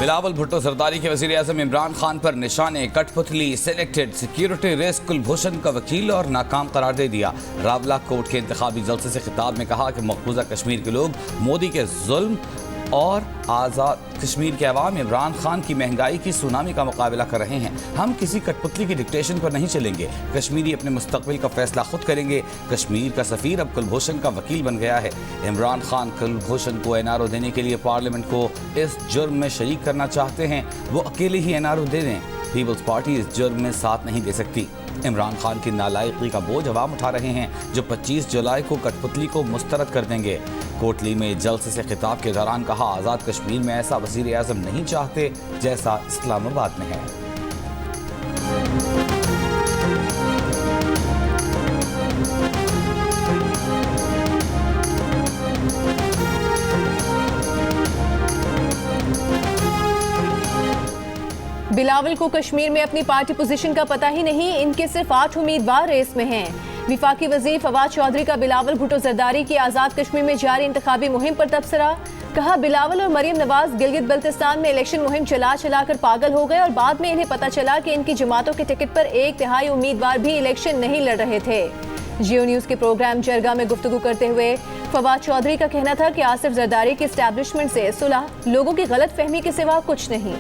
बिलावल भुट्टो जरदारी के वज़ीर आज़म इमरान खान पर निशाने कठपुतली सेलेक्टेड सिक्योरिटी रिस्क कुलभूषण का वकील और नाकाम करार दे दिया। रावला कोर्ट के इंतखाबी जलसे से खिताब में कहा कि मकबूजा कश्मीर के लोग मोदी के जुल्म और आज़ाद कश्मीर के अवाम इमरान खान की महंगाई की सुनामी का मुकाबला कर रहे हैं। हम किसी कठपुतली की डिक्टेशन पर नहीं चलेंगे। कश्मीरी अपने मुस्तकबिल का फैसला खुद करेंगे। कश्मीर का सफ़ीर अब कुलभूषण का वकील बन गया है। इमरान खान कुलभूषण को एनआरओ देने के लिए पार्लियामेंट को इस जुर्म में शरीक करना चाहते हैं। वो अकेले ही एनआरओ दे दें। पीपल्स पार्टी इस जुर्म में साथ नहीं दे सकती। इमरान खान की नालायकी का बोझ अवाम उठा रहे हैं, जो 25 जुलाई को कठपुतली को मुस्तरद कर देंगे। कोटली में जलसे से खिताब के दौरान कहा, आज़ाद कश्मीर में ऐसा वज़ीर आज़म नहीं चाहते जैसा इस्लामाबाद में है। बिलावल को कश्मीर में अपनी पार्टी पोजीशन का पता ही नहीं। इनके सिर्फ 8 उम्मीदवार रेस में हैं। विफाकी वजीर फवाद चौधरी का बिलावल भुट्टो जरदारी की आज़ाद कश्मीर में जारी इंतखाबी मुहिम पर तबसरा। कहा, बिलावल और मरियम नवाज गिलगित बल्तिस्तान में इलेक्शन मुहिम चला कर पागल हो गए और बाद में इन्हें पता चला कि इनकी जमातों के टिकट पर 1/3 उम्मीदवार भी इलेक्शन नहीं लड़ रहे थे। जियो न्यूज के प्रोग्राम जरगा में गुफ्तगू करते हुए फवाद चौधरी का कहना था कि आसिफ जरदारी की एस्टैब्लिशमेंट से सुलह लोगों की गलत फहमी के सिवा कुछ नहीं।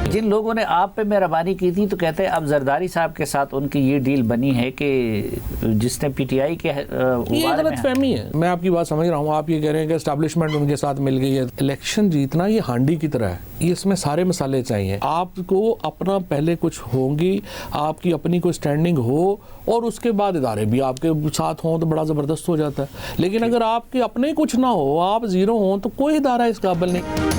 जिन लोगों ने आप पे मेहरबानी की थी तो कहते हैं अब जरदारी साहब के साथ उनकी ये डील बनी है कि जिसने पीटीआई के ये गलत फहमी है। मैं आपकी बात समझ रहा हूँ। आप ये कह रहे हैं कि एस्टैब्लिशमेंट उनके साथ मिल गई है। इलेक्शन जीतना ये हांडी की तरह है, ये इसमें सारे मसाले चाहिए। आपको अपना पहले कुछ होंगी, आपकी अपनी कोई स्टैंडिंग हो और उसके बाद इदारे भी आपके साथ हों तो बड़ा ज़बरदस्त हो जाता है। लेकिन अगर आपके अपने कुछ ना हो, आप ज़ीरो हों, तो कोई इदारा इस काबिल नहीं।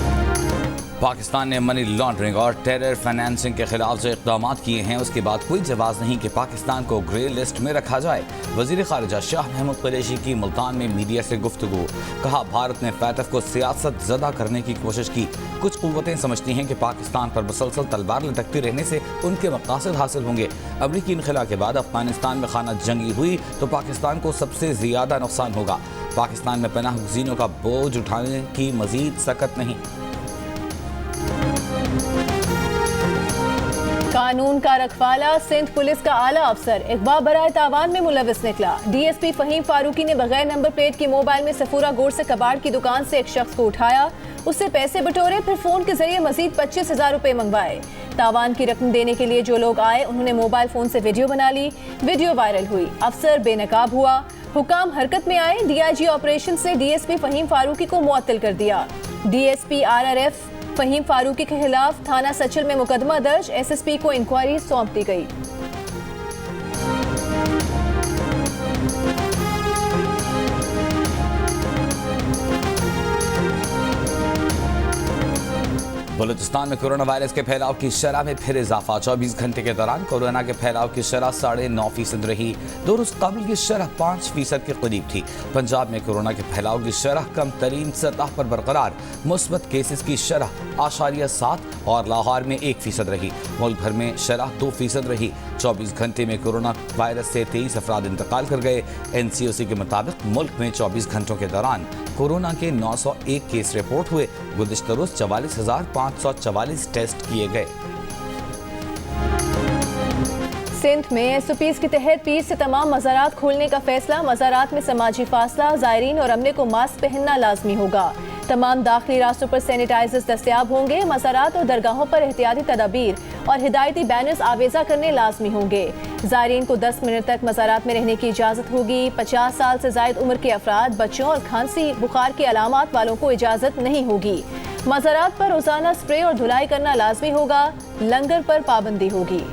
पाकिस्तान ने मनी लॉन्ड्रिंग और टेरर फाइनेंसिंग के खिलाफ जो इक़दाम किए हैं, उसके बाद कोई जवाब नहीं कि पाकिस्तान को ग्रे लिस्ट में रखा जाए। वज़ीर ख़ारिजा शाह महमूद कुरैशी की मुल्तान में मीडिया से गुफ्तगू। कहा, भारत ने फैतफ को सियासत ज़दा करने की कोशिश की। कुछ क़ुव्वतें समझती हैं कि पाकिस्तान पर मुसलसल तलवार लटकती रहने से उनके मक़ासद हासिल होंगे। अमरीकी इनख़ला के बाद अफ़गानिस्तान में खाना जंगी हुई तो पाकिस्तान को सबसे ज़्यादा नुकसान होगा। पाकिस्तान में पनाह गुज़ीनों का बोझ उठाने की मज़ीद सकत नहीं। कानून का रखवाला सिंध पुलिस का आला अफसर इकबा बराए तावान में मुलविस निकला। डीएसपी फहीम फारूकी ने बगैर नंबर प्लेट की मोबाइल में सफूरा गोड़ से कबाड़ की दुकान से एक शख्स को उठाया, उससे पैसे बटोरे, फिर फोन के जरिए मजीद 25,000 रुपए मंगवाए। तावान की रकम देने के लिए जो लोग आए उन्होंने मोबाइल फोन से वीडियो बना ली। वीडियो वायरल हुई। अफसर बेनकाब हुआ, हुकाम हरकत में आए। डीआईजी ऑपरेशन से डीएसपी फहीम फारूकी को मुअत्तल कर दिया। डीएसपी आरआरएफ फहीम फारूकी के खिलाफ थाना सचिल में मुकदमा दर्ज। एसएसपी को इंक्वायरी सौंप दी गई। बलूचिस्तान में कोरोना वायरस के फैलाव की शरह में फिर इजाफा। 24 घंटे के दौरान कोरोना के फैलाव की शरह 9.5% रही। 2 रोज कबल की शरह 5% के करीब थी। पंजाब में कोरोना के फैलाव की शरह कम तरीन सतह पर बरकरार। मुस्बत केसेस की शरह 0.7 और लाहौर में 1% रही। मुल्क भर में शरह 2% रही। 24 घंटे में कोरोना वायरस से 23 अफराद इंतकाल कर गए। NCOC के मुताबिक मुल्क में 24 घंटों के दौरान कोरोना के 901 केस रिपोर्ट हुए। गुज़िश्ता रोज 44,544 टेस्ट किए गए। सिंध में एसओपीज के तहत पीर से तमाम मज़ारात खोलने का फैसला। मज़ारात में समाजी फासला, ज़ायरीन और अमले को मास्क पहनना लाजमी होगा। तमाम दाखिली रास्तों पर सैनिटाइजर्स दस्तयाब होंगे। मज़ारात और दरगाहों पर एहतियाती तदाबीर और हिदायती बैनर्स आवेजा करने लाजमी होंगे। ज़ायरीन को 10 मिनट तक मज़ारात में रहने की इजाज़त होगी। 50 साल से ज़ायद उम्र के अफराद, बच्चों और खांसी बुखार के अलामात वालों को इजाज़त नहीं होगी। मज़ारात पर रोज़ाना स्प्रे और धुलाई करना लाजमी होगा। लंगर पर पाबंदी होगी।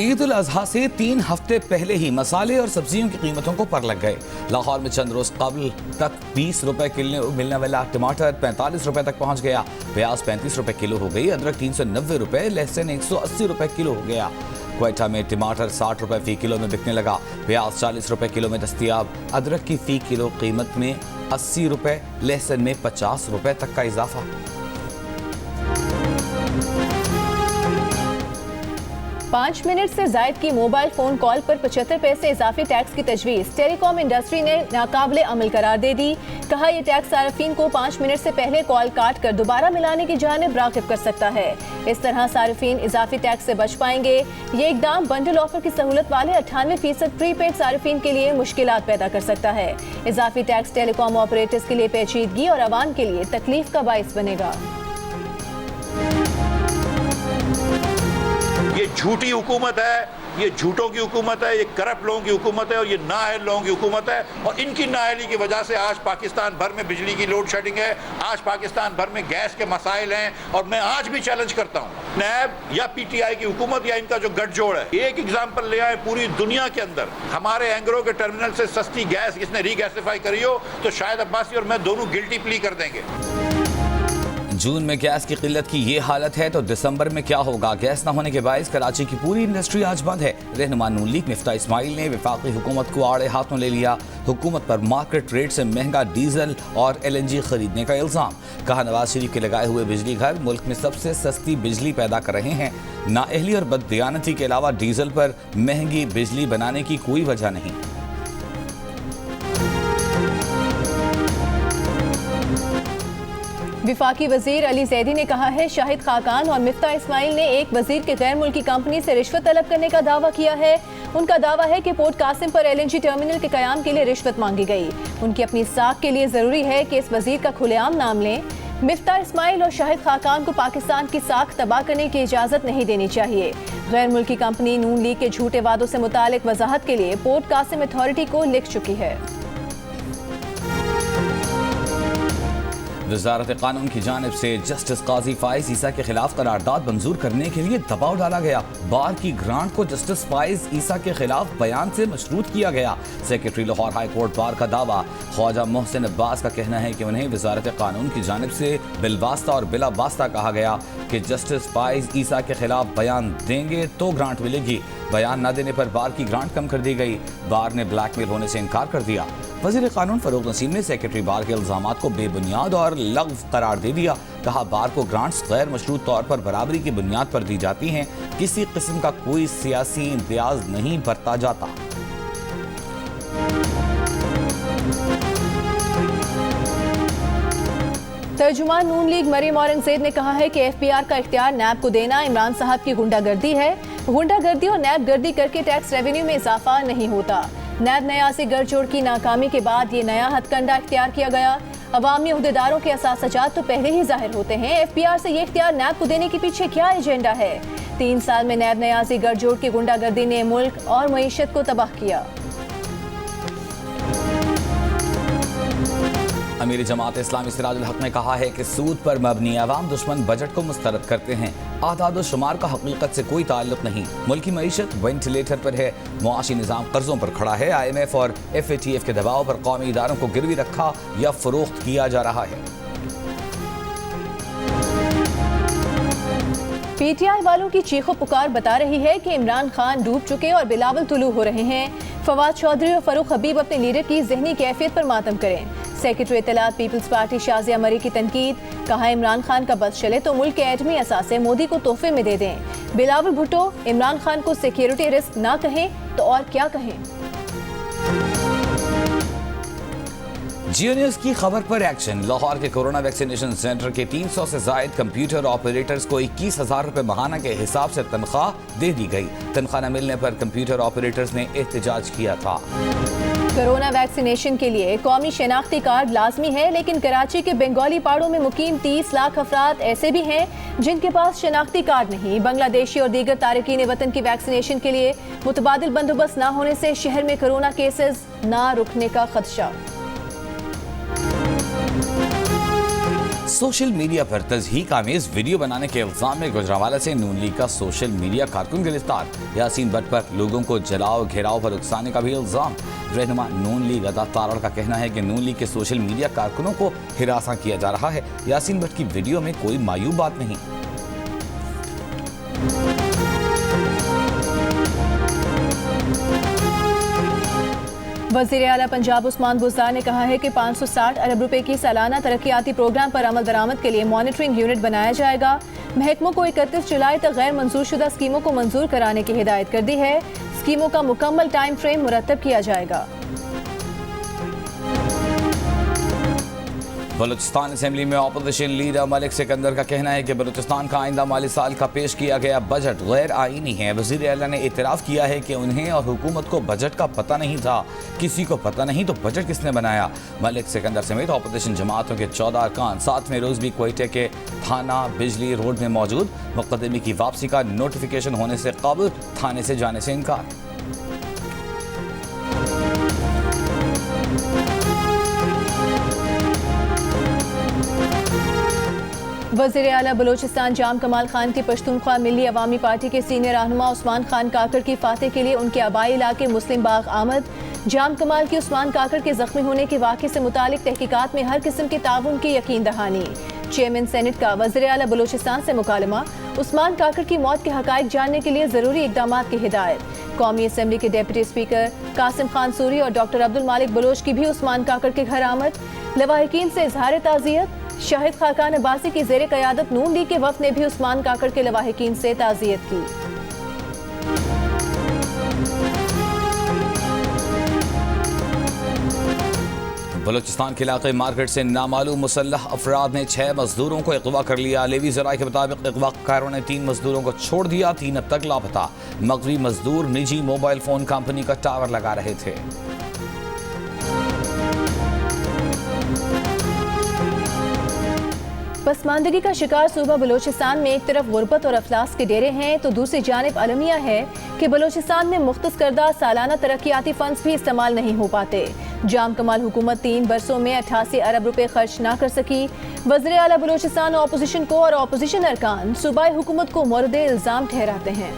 ईद उल अजहा से 3 हफ्ते पहले ही मसाले और सब्जियों की कीमतों को पर लग गए। लाहौर में चंद रोज कबल तक 20 रुपए किलो मिलने वाला टमाटर 45 रुपए तक पहुंच गया। प्याज 35 रुपए किलो हो गई। अदरक 390 रुपए, लहसुन 180 रुपए किलो हो गया। क्वेटा में टमाटर 60 रुपए फी किलो में बिकने लगा। प्याज 40 रुपए किलो में दस्तियाब। अदरक की फी किलो कीमत में 80 रुपए, लहसुन में 50 रुपए तक का इजाफा। 5 मिनट से जायद की मोबाइल फोन कॉल पर 75 पैसे इजाफी टैक्स की तजवीज़ टेलीकॉम इंडस्ट्री ने नाकाबिले अमल करार दे दी। कहा यह टैक्स सार्फिन को 5 मिनट से पहले कॉल काट कर दोबारा मिलाने की जानिब राग़िब कर सकता है। इस तरह सार्फिन इजाफी टैक्स से बच पाएंगे। ये इकदाम बंडल ऑफर की सहूलत वाले 98% प्रीपेड सार्फिन के लिए मुश्किलात पैदा कर सकता है। इजाफी टैक्स टेलीकॉम ऑपरेटर्स के लिए पेचीदगी और आवाम के लिए तकलीफ का बाइस बनेगा। ये झूठी हुकूमत है, ये झूठों की हुकूमत है, ये करप्ट लोगों की हुकूमत है और ये नाअहल लोगों की हुकूमत है। और इनकी नाअहली की वजह से आज पाकिस्तान भर में बिजली की लोड शेडिंग है, आज पाकिस्तान भर में गैस के मसाइल हैं। और मैं आज भी चैलेंज करता हूँ नैब या पीटीआई की हुकूमत या इनका जो गठजोड़ है, एक एग्जाम्पल ले आए पूरी दुनिया के अंदर। हमारे एंग्रो के टर्मिनल से सस्ती गैस किसने रीगैसिफाई करी हो तो शायद अब्बासी और मैं दोनों गिल्टी प्ली कर देंगे। जून में गैस की किल्लत की ये हालत है तो दिसंबर में क्या होगा। गैस न होने के बायस कराची की पूरी इंडस्ट्री आज बंद है। रहनुमा नून लीग मिफ्ता इस्माइल ने वफाकी हुकूमत को आड़े हाथों ले लिया। हुकूमत पर मार्केट रेट से महंगा डीजल और LNG खरीदने का इल्जाम। कहा नवाज शरीफ के लगाए हुए बिजली घर मुल्क में सबसे सस्ती बिजली पैदा कर रहे हैं। नाअहली और बददियानती के अलावा डीजल पर महंगी बिजली बनाने की कोई वजह नहीं। विफाकी वजीर अली जैदी ने कहा है शाहिद खाकान और मिफ्ता इस्माइल ने एक वजीर के गैर मुल्की कंपनी से रिश्वत तलब करने का दावा किया है। उनका दावा है कि पोर्ट कासिम पर LNG टर्मिनल के कयाम के लिए रिश्वत मांगी गई। उनकी अपनी साख के लिए जरूरी है कि इस वजीर का खुलेआम नाम लें। मिफ्ता इस्माइल और शाहिद खाकान को पाकिस्तान की साख तबाह करने की इजाज़त नहीं देनी चाहिए। गैर मुल्की कंपनी नून लीग के झूठे वादों से मुतालिक वजाहत के लिए पोर्ट कासिम अथॉरिटी को लिख चुकी है। वज़ारत कानून की जानिब से जस्टिस काजी फाइज ईसा के खिलाफ करारदाद मंजूर करने के लिए दबाव डाला गया। बार की ग्रांट को जस्टिस फाइज ईसा के खिलाफ बयान से मशरूत किया गया। Secretary Lahore high court bar का दावा। ख्वाजा मोहसिन अब्बास का कहना है कि उन्हें वज़ारत कानून की जानिब से बिलवास्ता और बिला वास्ता कहा गया कि जस्टिस फाइज ईसा के खिलाफ बयान देंगे तो ग्रांट मिलेगी। बयान न देने पर बार की ग्रांट कम कर दी गई। बार ने ब्लैकमेल होने से इनकार कर दिया। वज़ीर कानून फरूक नसीम ने सेक्रेटरी बार के इल्जामात को बेबुनियाद और लग़्व करार दे दिया। कहा बार को ग्रांट्स गैर मशरूत तौर पर बराबरी की बुनियाद पर दी जाती हैं। किसी किस्म का कोई सियासी इम्तियाज नहीं बरता जाता। तर्जुमान नून लीग मरीम औरंगजेब ने कहा है कि FPR का इख्तियार नैब को देना इमरान साहब की गुंडागर्दी है। गुंडागर्दी और नैब गर्दी करके टैक्स रेवेन्यू में इजाफा नहीं होता। नैब न्यासी गठजोड़ की नाकामी के बाद ये नया हथकंडा इख्तियार किया गया। अवामी अहदेदारों के असासजात तो पहले ही जाहिर होते हैं। FPR से ये इख्तियार नैब को देने के पीछे क्या एजेंडा है। 3 साल में नैब न्यासी गठजोड़ की गुंडागर्दी ने मुल्क और मईशत को तबाह किया। अमीर जमात इस्लामी सिराजुल हक ने कहा है कि सूद पर मबनी अवाम दुश्मन बजट को मुस्तरद करते हैं। आदाद व शुमार का हकीकत से कोई ताल्लुक नहीं। मुल्की मईशत वेंटिलेटर पर है। मुआशी निज़ाम कर्जों पर खड़ा है। IMF और FATF के दबाव पर कौमी इदारों को गिरवी रखा या फरोख्त किया जा रहा है। PTI वालों की चीखो पुकार बता रही है कि इमरान खान डूब चुके और बिलावल तुलू हो रहे हैं। फवाद चौधरी और फरूख हबीब अपने लीडर की जहनी कैफियत पर मातम करें। सेक्रेटरी इत्तलात पीपल्स पार्टी शाजिया मरी की तनकीद। कहा इमरान खान का बस चले तो मुल्क के एटमी असासे मोदी को तोहफे में दे दें। बिलावल भुट्टो इमरान खान को सिक्योरिटी रिस्क ना कहें तो और क्या कहें। जियो न्यूज़ की खबर पर एक्शन। लाहौर के कोरोना वैक्सीनेशन सेंटर के 300 से जायद कंप्यूटर ऑपरेटर्स को 21,000 रुपए माहाना के हिसाब से तनख्वाह दे दी गई। तनख्वाह न मिलने पर कंप्यूटर ऑपरेटर्स ने एहतजाज किया था। कोरोना वैक्सीनेशन के लिए कौमी शनाख्ती कार्ड लाजमी है, लेकिन कराची के बंगाली पहाड़ों में मुकीम 30 लाख अफराद ऐसे भी हैं जिनके पास शनाख्ती कार्ड नहीं। बांग्लादेशी और दीगर तारकीन वतन की वैक्सीनेशन के लिए मुतबादिल बंदोबस्त न होने से शहर में कोरोना केसेस न रुकने का खदशा। सोशल मीडिया पर तज़हीक आमेज वीडियो बनाने के इल्जाम में गुजरांवाला से नून लीग का सोशल मीडिया कारकुन गिरफ्तार। यासीन भट्ट पर लोगों को जलाओ घेराव पर उकसाने का भी इल्जाम। रहनुमा नून लीग अदा तारड़ का कहना है कि नून लीग के सोशल मीडिया कारकुनों को हिरासा किया जा रहा है। यासीन भट्ट की वीडियो में कोई मायूब बात नहीं। वज़ीर आला पंजाब उस्मान बुज़दार ने कहा है कि 560 अरब रुपए की सालाना तरक्याती प्रोग्राम पर अमल दरामद के लिए मॉनिटरिंग यूनिट बनाया जाएगा। महकमों को 31 जुलाई तक गैर मंजूर शुदा स्कीमों को मंजूर कराने की हिदायत कर दी है। स्कीमों का मुकम्मल टाइम फ्रेम मुरतब किया जाएगा। बलूचिस्तान असेंबली में अपोजिशन लीडर मलिक सिकंदर का कहना है कि बलूचिस्तान का आइंदा माली साल का पेश किया गया बजट गैर आईनी है। वज़ीर आला ने इतराफ़ किया है कि उन्हें और हुकूमत को बजट का पता नहीं था। किसी को पता नहीं तो बजट किसने बनाया। मलिक सिकंदर समेत अपोजिशन जमातों के 14 अरकान 7वें रोज़ भी क्वेटा के थाना बिजली रोड में मौजूद। मुक़द्दमे की वापसी का नोटिफिकेशन होने से कबल थाने से जाने से इनकार। वज़ीर आला बलूचिस्तान जाम कमाल खान की पश्तूनख्वा मिली अवामी पार्टी के सीनियर रहनुमा उस्मान खान काकड़ की फातह के लिए उनके आबाई इलाके मुस्लिम बाग आमद। जाम कमाल की उस्मान काकड़ के जख्मी होने के वाक़े से मुतालिक तहकीकात में हर किस्म के ताउन की यकीन दहानी। चेयरमैन सेनेट का वज़ीर आला बलूचिस्तान से मुकालमा। उस्मान काकड़ की मौत के हक़ाइक़ जानने के लिए ज़रूरी इक़दामात की हिदायत। कौमी असम्बली के डिप्टी स्पीकर कासिम खान सूरी और डॉक्टर अब्दुल मालिक बलोच की भी उस्मान काकड़ के घर आमद। लवाहिकीन से इजहार ताज़ियत। शाहिद खाकान अब्बासी की ज़ेर क़यादत नून लीग के वफ़द ने भी उस्मान काकड़ के लवाहिकीन से ताज़ियत की। बलूचिस्तान के इलाके मार्केट से नामालूम मुसल्लह अफराद ने 6 मजदूरों को अगवा कर लिया। लेवी ज़राए के मुताबिक अगवाकारों ने 3 मजदूरों को छोड़ दिया, 3 अब तक लापता। मगवी मजदूर निजी मोबाइल फ़ोन कंपनी का टावर लगा रहे थे। पसमानदगी का शिकार सूबा बलूचिस्तान में एक तरफ गुर्बत और अफलास के डेरे हैं तो दूसरी जानिब अलमिया है कि बलूचिस्तान में मुख्तस करदा सालाना तरक्याती फंड्स भी इस्तेमाल नहीं हो पाते। जाम कमाल हुकूमत 3 बरसों में 88 अरब रुपए खर्च ना कर सकी। वज़ीर आला बलूचिस्तान अपोजिशन को और अपोजिशन अरकान सूबाई हुकूमत को मोरद इल्ज़ाम ठहराते हैं।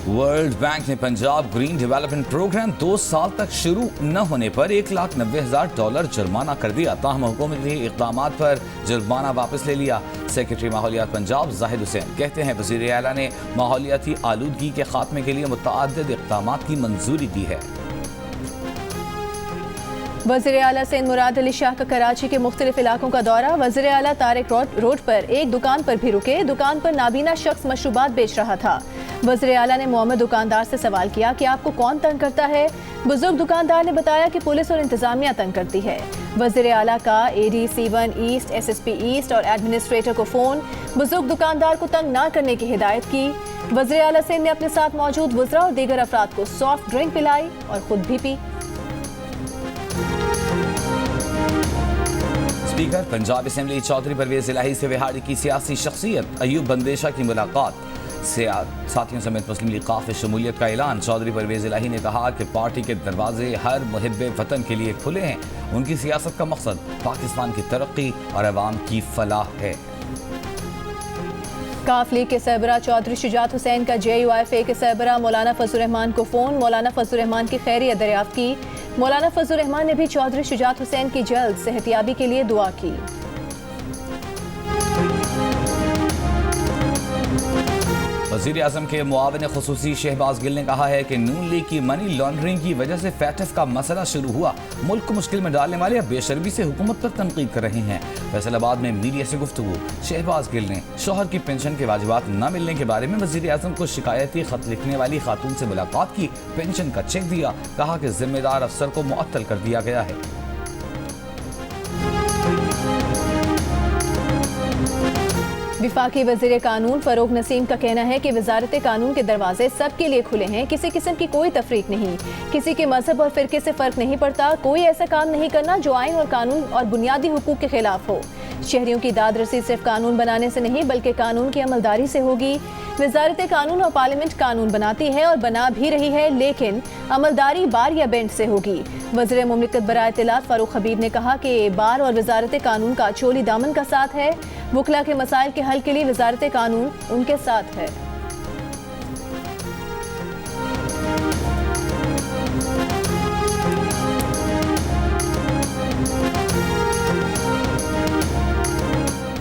वर्ल्ड बैंक ने पंजाब ग्रीन डेवलपमेंट प्रोग्राम 2 साल तक शुरू न होने पर $1,90,000 जुर्माना कर दिया। ताहम हुकूमती इक़दामात पर जुर्माना वापस ले लिया। सेक्रेटरी माहौलियात पंजाब जाहिद हुसैन कहते हैं वज़ीर आला ने माहौलियाती आलूदगी के खात्मे के लिए मुतअद्दिद इक़दामात की मंजूरी दी है। वज़ीर आला सिंध मुराद अली शाह का कराची के मुख्तलिफ इलाकों का दौरा। वज़ीर आला तारिक रोड पर एक दुकान पर भी रुके। दुकान पर नाबीना शख्स मशरूबात बेच रहा था। वज़ीर आला ने मोहम्मद दुकानदार से सवाल किया कि आपको कौन तंग करता है। बुजुर्ग दुकानदार ने बताया कि पुलिस और इंतजामिया तंग करती है। वज़ीर आला का AD-C1 ईस्ट, SSP ईस्ट और एडमिनिस्ट्रेटर को फ़ोन। बुजुर्ग दुकानदार को तंग ना करने की हिदायत की। वज़ीर आला सिंध ने अपने साथ मौजूद वज़रा और दीगर अफराद को सॉफ्ट ड्रिंक पिलाई और खुद भी पी। स्पीकर पंजाब असेंबली चौधरी परवेज इलाही से विहाड़ी की सियासी शख्सियत अयूब बंदेशा की मुलाकात। साथियों समेत मुस्लिम लीग काफ़ शमूलियत का ऐलान। चौधरी परवेज इलाही ने कहा कि पार्टी के दरवाजे हर मुहिब्बे वतन के लिए खुले हैं। उनकी सियासत का मकसद पाकिस्तान की तरक्की और अवाम की फलाह है। काफ लीग के सरबराह चौधरी शुजात हुसैन का JUIFA के सरबराह मौलाना फजल रहमान को फ़ोन। मौलाना फजल रहमान की खैरियत दरियाफ्त की। मौलाना फजल रहमान ने भी चौधरी शुजात हुसैन की जल्द सेहतियाबी के लिए दुआ की। वज़ीर आज़म के मुआविन ख़ुसूसी शहबाज गिल ने कहा है कि नून लीग की मनी लॉन्ड्रिंग की वजह से फैटफ का मसला शुरू हुआ। मुल्क को मुश्किल में डालने वाले अब बेशर्मी से हुकूमत पर तनकीद कर रहे हैं। फैसलाबाद में मीडिया से गुफ्तगू। शहबाज गिल ने शोहर की पेंशन के वाजिबात न मिलने के बारे में वज़ीर आज़म को शिकायती खत लिखने वाली खातून से मुलाकात की। पेंशन का चेक दिया। कहा कि जिम्मेदार अफसर को मुअत्तल कर दिया गया है। विफाकी वज़ीर कानून फ़रूक नसीम का कहना है कि वज़ारत कानून के दरवाजे सबके लिए खुले हैं। किसी किस्म की कोई तफरीक नहीं। किसी के मजहब और फ़िरके से फ़र्क नहीं पड़ता। कोई ऐसा काम नहीं करना जो आइन और कानून और बुनियादी हुकूक के खिलाफ हो। शहरियों की दाद रसी सिर्फ कानून बनाने से नहीं बल्कि कानून की अमलदारी से होगी। वज़ारत कानून और पार्लियामेंट कानून बनाती है और बना भी रही है, लेकिन अमलदारी बार या बेंच से होगी। वज़ीर मुमलिकत बराए इत्तलात फ़ारूक हबीब ने कहा कि बार और वज़ारत कानून का चोली दामन का साथ है। वकला के मसाइल के हल के लिए वज़ारत कानून उनके साथ है।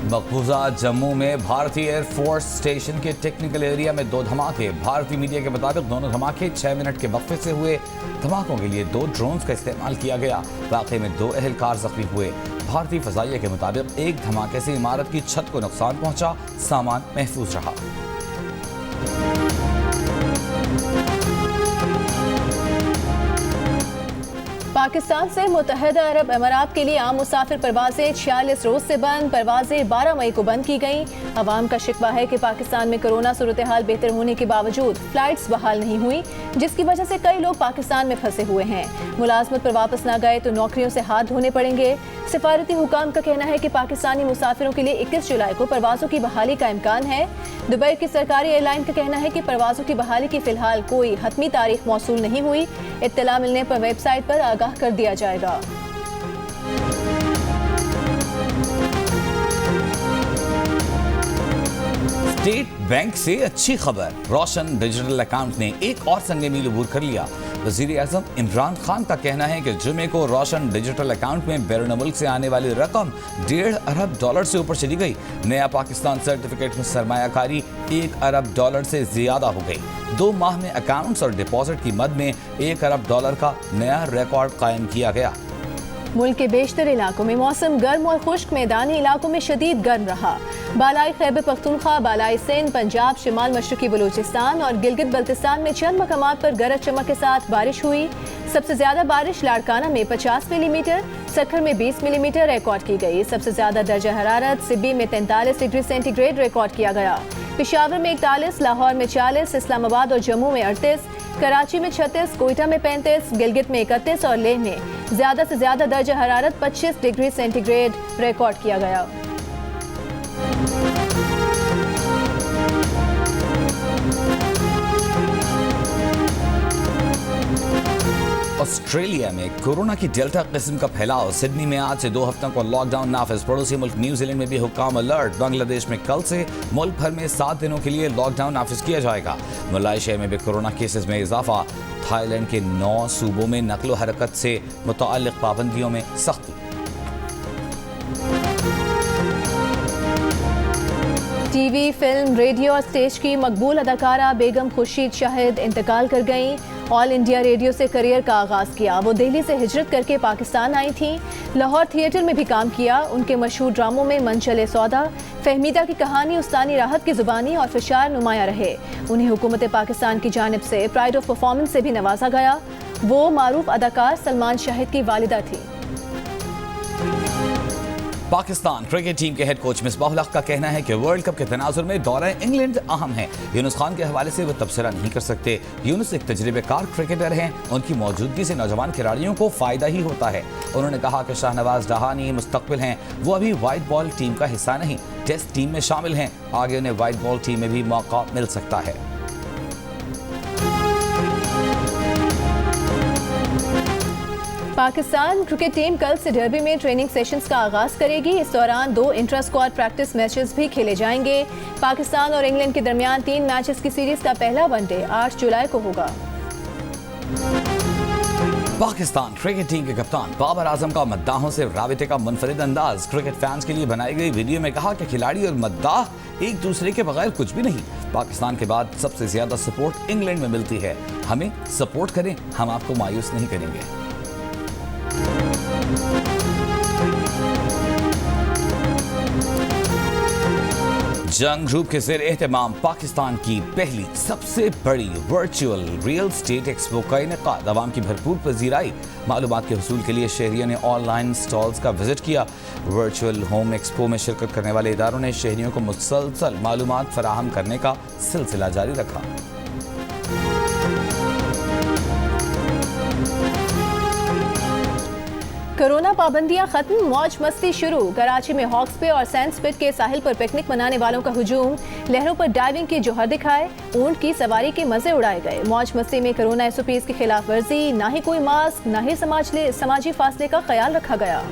मकबूजा जम्मू में भारतीय एयरफोर्स स्टेशन के टेक्निकल एरिया में 2 धमाके। भारतीय मीडिया के मुताबिक दोनों धमाके 6 मिनट के वक्फे से हुए। धमाकों के लिए 2 ड्रोन्स का इस्तेमाल किया गया। वाक़े में 2 अहलकार जख्मी हुए। भारतीय फजाइया के मुताबिक एक धमाके से इमारत की छत को नुकसान पहुंचा, सामान महफूज रहा। पाकिस्तान से मुत्तहदा अरब अमारात के लिए आम मुसाफिर परवाजें 46 रोज से बंद। परवाजें 12 मई को बंद की गईं। अवाम का शिकवा है कि पाकिस्तान में कोरोना सूरत हाल बेहतर होने के बावजूद फ्लाइट्स बहाल नहीं हुई, जिसकी वजह से कई लोग पाकिस्तान में फंसे हुए हैं। मुलाजमत पर वापस न गए तो नौकरियों से हाथ धोने पड़ेंगे। सिफारती हुकाम का कहना है कि पाकिस्तानी मुसाफिरों के लिए 21 जुलाई को परवाजों की बहाली का इम्कान है। दुबई की सरकारी एयरलाइन का कहना है कि परवाजों की बहाली की फिलहाल कोई हतमी तारीख मौसूल नहीं हुई। इत्तला मिलने पर वेबसाइट पर आगाह कर दिया जाएगा। स्टेट बैंक से अच्छी खबर, रोशन डिजिटल अकाउंट ने एक और संग मील अबूर कर लिया। वज़ीर आज़म इमरान खान का कहना है कि जुमे को रोशन डिजिटल अकाउंट में बैरून मुल्क से आने वाली रकम $1.5 अरब से ऊपर चली गई। नया पाकिस्तान सर्टिफिकेट में सरमायाकारी $1 अरब से ज्यादा हो गई। 2 माह में अकाउंट्स और डिपॉजिट की मद में $1 अरब का नया रिकॉर्ड कायम किया गया। मुल्क के बेशतर इलाकों में मौसम गर्म और खुश्क, मैदानी इलाकों में शदीद गर्म रहा। बालाई खैबर पख्तूनख्वा, बालाई सिंध, पंजाब, शिमाल मशरकी बलूचिस्तान और गिलगित बल्तिस्तान में चंद मकामात पर गरज चमक के साथ बारिश हुई। सबसे ज्यादा बारिश लाड़काना में 50 मिलीमीटर, सखर में 20 मिलीमीटर रिकॉर्ड की गई। सबसे ज्यादा दर्जा हरारत सिब्बी में 43 डिग्री सेंटीग्रेड रिकॉर्ड किया गया। पेशावर में 41, लाहौर में 40, इस्लामाबाद और जम्मू में 38, कराची में 36, कोयटा में 35, गिलगित में 31 और लेह में ज्यादा से ज्यादा दर्जा हरारत 25 डिग्री सेंटीग्रेड रिकॉर्ड किया गया। ऑस्ट्रेलिया में कोरोना की डेल्टा किस्म का फैलाव। सिडनी में आज से 2 हफ्तों को लॉकडाउन नाफिज। पड़ोसी मुल्क न्यूजीलैंड में भी हुक्काम अलर्ट। बांग्लादेश में कल से मुल्क भर में 7 दिनों के लिए लॉकडाउन नाफिज किया जाएगा। मलेशिया में भी कोरोना केसेस में इजाफा। थाईलैंड के 9 सूबों में नकलो हरकत से मुताल्लिक पाबंदियों में सख्ती। टीवी, फिल्म, रेडियो और स्टेज की मकबूल अदाकारा बेगम खुर्शीद शाहिद इंतकाल कर गईं। ऑल इंडिया रेडियो से करियर का आगाज किया। वो दिल्ली से हिजरत करके पाकिस्तान आई थीं। लाहौर थिएटर में भी काम किया। उनके मशहूर ड्रामों में मन चले सौदा, फहमीदा की कहानी, उस्तानी राहत की जुबानी और फिशार नुमाया रहे। उन्हें हुकूमत पाकिस्तान की जानिब से प्राइड ऑफ परफॉर्मेंस से भी नवाजा गया। वो मारूफ अदाकार सलमान शाहिद की वालिदा थी। पाकिस्तान क्रिकेट टीम के हेड कोच मिसबाहुल हक का कहना है कि वर्ल्ड कप के तनाजुर में दौरा इंग्लैंड अहम है। यूनुस खान के हवाले से वो तबसरा नहीं कर सकते। यूनुस एक तजर्बेकार क्रिकेटर हैं। उनकी मौजूदगी से नौजवान खिलाड़ियों को फायदा ही होता है। उन्होंने कहा कि शाहनवाज डहानी मुस्तकबिल हैं। वो अभी वाइट बॉल टीम का हिस्सा नहीं, टेस्ट टीम में शामिल हैं। आगे उन्हें वाइट बॉल टीम में भी मौका मिल सकता है। पाकिस्तान क्रिकेट टीम कल से डर्बी में ट्रेनिंग सेशंस का आगाज करेगी। इस दौरान 2 इंट्रा स्क्वाड प्रैक्टिस मैचेस भी खेले जाएंगे। पाकिस्तान और इंग्लैंड के दरमियान 3 मैचेस की सीरीज का पहला वनडे 8 जुलाई को होगा। पाकिस्तान क्रिकेट टीम के कप्तान बाबर आजम का मद्दाहों से राबिते का मुनफरिद अंदाज। क्रिकेट फैंस के लिए बनाई गई वीडियो में कहा कि खिलाड़ी और मद्दाह एक दूसरे के बगैर कुछ भी नहीं। पाकिस्तान के बाद सबसे ज्यादा सपोर्ट इंग्लैंड में मिलती है। हमें सपोर्ट करें, हम आपको मायूस नहीं करेंगे। जंग ग्रुप के ज़ेर एहतमाम पाकिस्तान की पहली सबसे बड़ी वर्चुअल रियल स्टेट एक्सपो का इनेकाद। अवाम की भरपूर पजीराई। मालूमात के हुसूल के लिए शहरियों ने ऑनलाइन स्टॉल्स का विजिट किया। वर्चुअल होम एक्सपो में शिरकत करने वाले इदारों ने शहरियों को मुसलसल मालूमात फराहम करने का सिलसिला जारी रखा। कोरोना पाबंदियां खत्म, मौज मस्ती शुरू। कराची में हॉक्स पे और सैंड्स पिट के साहिल पर पिकनिक मनाने वालों का हुजूम। लहरों पर डाइविंग के जौहर दिखाए, ऊंट की सवारी के मजे उड़ाए गए। मौज मस्ती में कोरोना SOPs की खिलाफ वर्जी, ना ही कोई मास्क, ना ही समाजी फासले का ख्याल रखा गया।